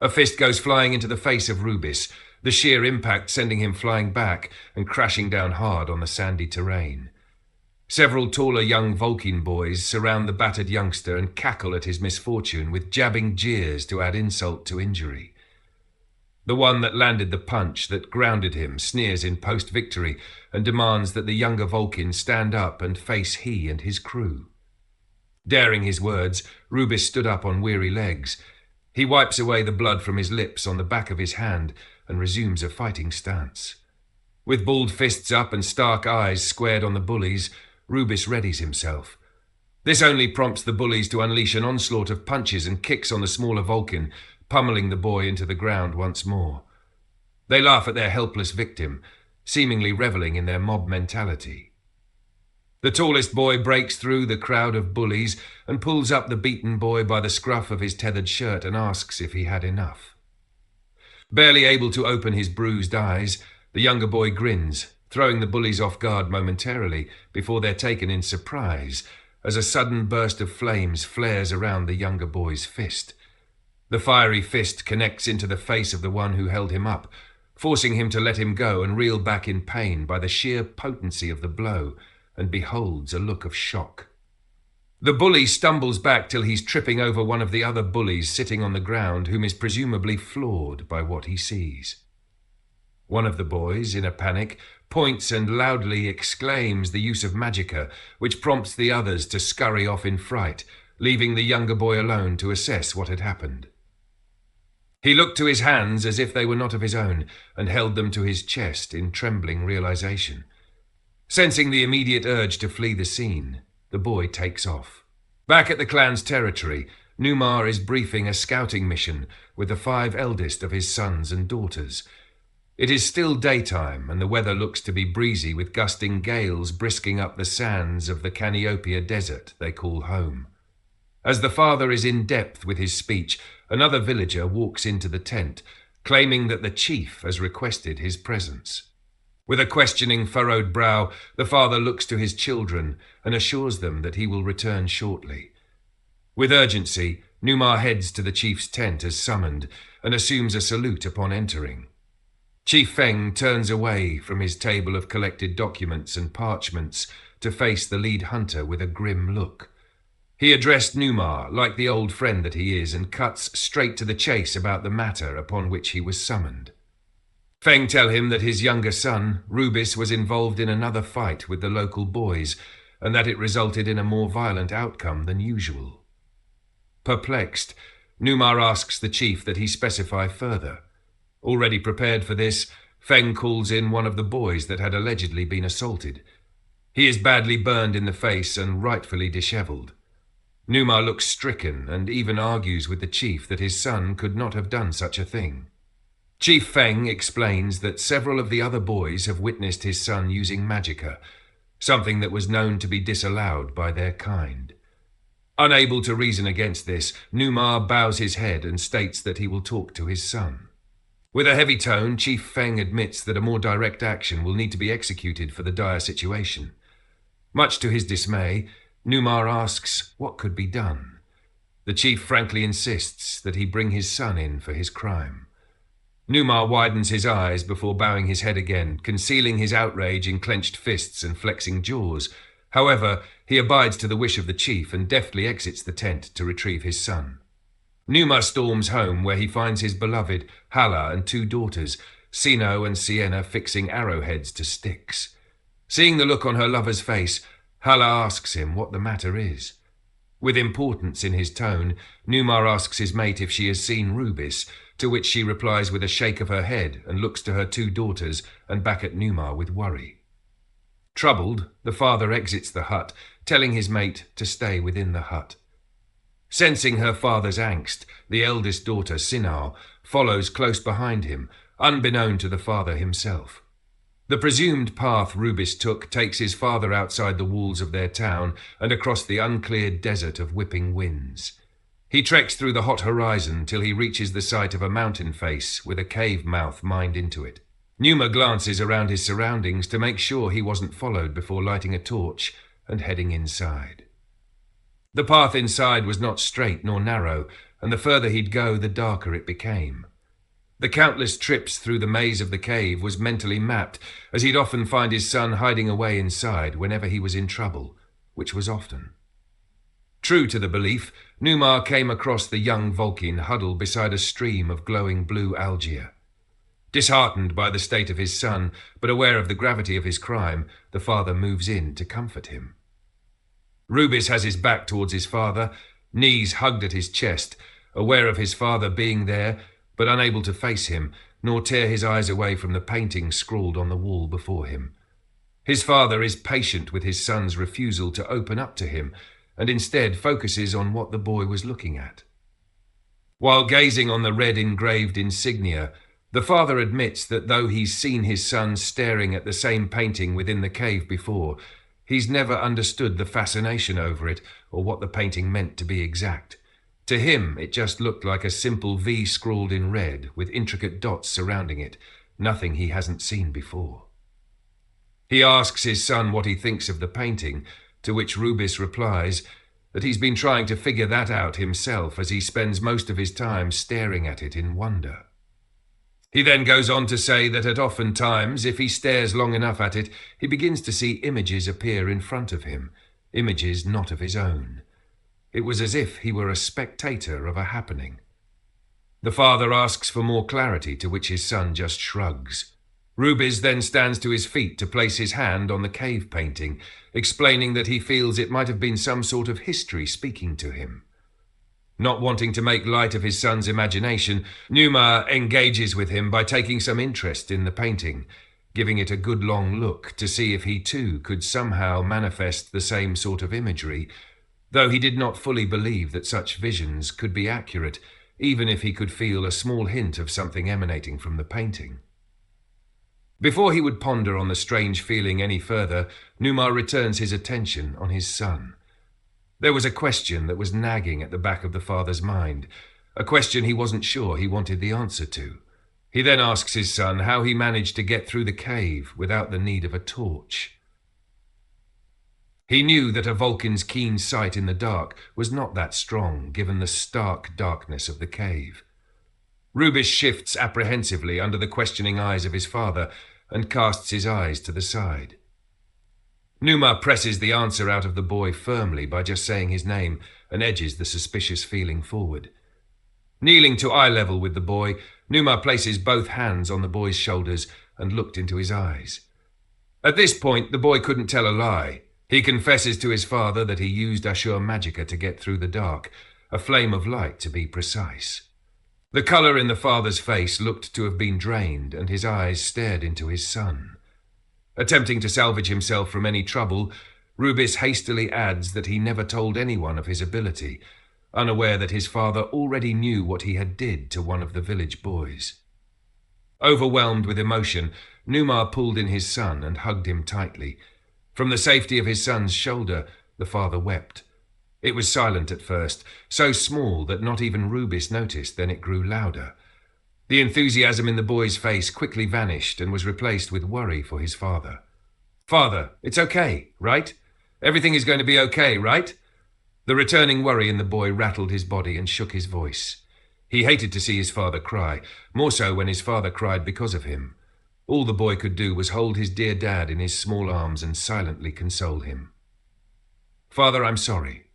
A fist goes flying into the face of Rubis, the sheer impact sending him flying back and crashing down hard on the sandy terrain. Several taller young Volkin boys surround the battered youngster and cackle at his misfortune with jabbing jeers to add insult to injury. The one that landed the punch that grounded him sneers in post-victory and demands that the younger Volkin stand up and face he and his crew. Daring his words, Rubis stood up on weary legs. He wipes away the blood from his lips on the back of his hand and resumes a fighting stance. With balled fists up and stark eyes squared on the bullies, Rubis readies himself. This only prompts the bullies to unleash an onslaught of punches and kicks on the smaller Volkin, pummeling the boy into the ground once more. They laugh at their helpless victim, seemingly reveling in their mob mentality. The tallest boy breaks through the crowd of bullies and pulls up the beaten boy by the scruff of his tethered shirt and asks if he had enough. Barely able to open his bruised eyes, the younger boy grins, throwing the bullies off guard momentarily before they're taken in surprise as a sudden burst of flames flares around the younger boy's fist. The fiery fist connects into the face of the one who held him up, forcing him to let him go and reel back in pain by the sheer potency of the blow, and beholds a look of shock. The bully stumbles back till he's tripping over one of the other bullies sitting on the ground, whom is presumably floored by what he sees. One of the boys, in a panic, points and loudly exclaims the use of magicka, which prompts the others to scurry off in fright, leaving the younger boy alone to assess what had happened. He looked to his hands as if they were not of his own, and held them to his chest in trembling realization. Sensing the immediate urge to flee the scene, the boy takes off. Back at the clan's territory, Numar is briefing a scouting mission with the 5 eldest of his sons and daughters. It is still daytime, and the weather looks to be breezy, with gusting gales brisking up the sands of the Caniopia desert they call home. As the father is in depth with his speech, another villager walks into the tent, claiming that the chief has requested his presence. With a questioning, furrowed brow, the father looks to his children and assures them that he will return shortly. With urgency, Numar heads to the chief's tent as summoned and assumes a salute upon entering. Chief Feng turns away from his table of collected documents and parchments to face the lead hunter with a grim look. He addressed Numar like the old friend that he is and cuts straight to the chase about the matter upon which he was summoned. Feng tell him that his younger son, Rubis, was involved in another fight with the local boys and that it resulted in a more violent outcome than usual. Perplexed, Numar asks the chief that he specify further. Already prepared for this, Feng calls in one of the boys that had allegedly been assaulted. He is badly burned in the face and rightfully dishevelled. Numar looks stricken and even argues with the chief that his son could not have done such a thing. Chief Feng explains that several of the other boys have witnessed his son using magicka, something that was known to be disallowed by their kind. Unable to reason against this, Numar bows his head and states that he will talk to his son. With a heavy tone, Chief Feng admits that a more direct action will need to be executed for the dire situation. Much to his dismay, Numar asks what could be done. The chief frankly insists that he bring his son in for his crime. Numar widens his eyes before bowing his head again, concealing his outrage in clenched fists and flexing jaws. However, he abides to the wish of the chief and deftly exits the tent to retrieve his son. Numar storms home, where he finds his beloved Hala and 2 daughters, Sino and Sienna, fixing arrowheads to sticks. Seeing the look on her lover's face, Hala asks him what the matter is. With importance in his tone, Numar asks his mate if she has seen Rubis, to which she replies with a shake of her head and looks to her 2 daughters and back at Numar with worry. Troubled, the father exits the hut, telling his mate to stay within the hut. Sensing her father's angst, the eldest daughter, Sinal, follows close behind him, unbeknown to the father himself. The presumed path Rubis took takes his father outside the walls of their town and across the uncleared desert of whipping winds. He treks through the hot horizon till he reaches the site of a mountain face with a cave mouth mined into it. Numa glances around his surroundings to make sure he wasn't followed before lighting a torch and heading inside. The path inside was not straight nor narrow, and the further he'd go, the darker it became. The countless trips through the maze of the cave was mentally mapped, as he'd often find his son hiding away inside whenever he was in trouble, which was often. True to the belief, Numar came across the young Vulcan huddled beside a stream of glowing blue algae. Disheartened by the state of his son, but aware of the gravity of his crime, the father moves in to comfort him. Rubis has his back towards his father, knees hugged at his chest, aware of his father being there, but unable to face him, nor tear his eyes away from the painting scrawled on the wall before him. His father is patient with his son's refusal to open up to him, and instead focuses on what the boy was looking at. While gazing on the red engraved insignia, the father admits that though he's seen his son staring at the same painting within the cave before, he's never understood the fascination over it or what the painting meant to be exact. To him, it just looked like a simple V scrawled in red with intricate dots surrounding it, nothing he hasn't seen before. He asks his son what he thinks of the painting, to which Rubis replies that he's been trying to figure that out himself as he spends most of his time staring at it in wonder. He then goes on to say that at often times, if he stares long enough at it, he begins to see images appear in front of him, images not of his own. It was as if he were a spectator of a happening. The father asks for more clarity, to which his son just shrugs. Rubis then stands to his feet to place his hand on the cave painting, explaining that he feels it might have been some sort of history speaking to him. Not wanting to make light of his son's imagination, Numar engages with him by taking some interest in the painting, giving it a good long look to see if he too could somehow manifest the same sort of imagery, though he did not fully believe that such visions could be accurate, even if he could feel a small hint of something emanating from the painting. Before he would ponder on the strange feeling any further, Numar returns his attention on his son. There was a question that was nagging at the back of the father's mind, a question he wasn't sure he wanted the answer to. He then asks his son how he managed to get through the cave without the need of a torch. He knew that a Vulcan's keen sight in the dark was not that strong, given the stark darkness of the cave. Rubis shifts apprehensively under the questioning eyes of his father and casts his eyes to the side. Numar presses the answer out of the boy firmly by just saying his name and edges the suspicious feeling forward. Kneeling to eye level with the boy, Numar places both hands on the boy's shoulders and looked into his eyes. At this point, the boy couldn't tell a lie. He confesses to his father that he used Ashur Magica to get through the dark, a flame of light to be precise. The colour in the father's face looked to have been drained, and his eyes stared into his son. Attempting to salvage himself from any trouble, Rubis hastily adds that he never told anyone of his ability, unaware that his father already knew what he had did to one of the village boys. Overwhelmed with emotion, Numar pulled in his son and hugged him tightly. From the safety of his son's shoulder, the father wept. It was silent at first, so small that not even Rubis noticed, then it grew louder. The enthusiasm in the boy's face quickly vanished and was replaced with worry for his father. "Father, it's okay, right? Everything is going to be okay, right?" The returning worry in the boy rattled his body and shook his voice. He hated to see his father cry, more so when his father cried because of him. All the boy could do was hold his dear dad in his small arms and silently console him. "Father, I'm sorry.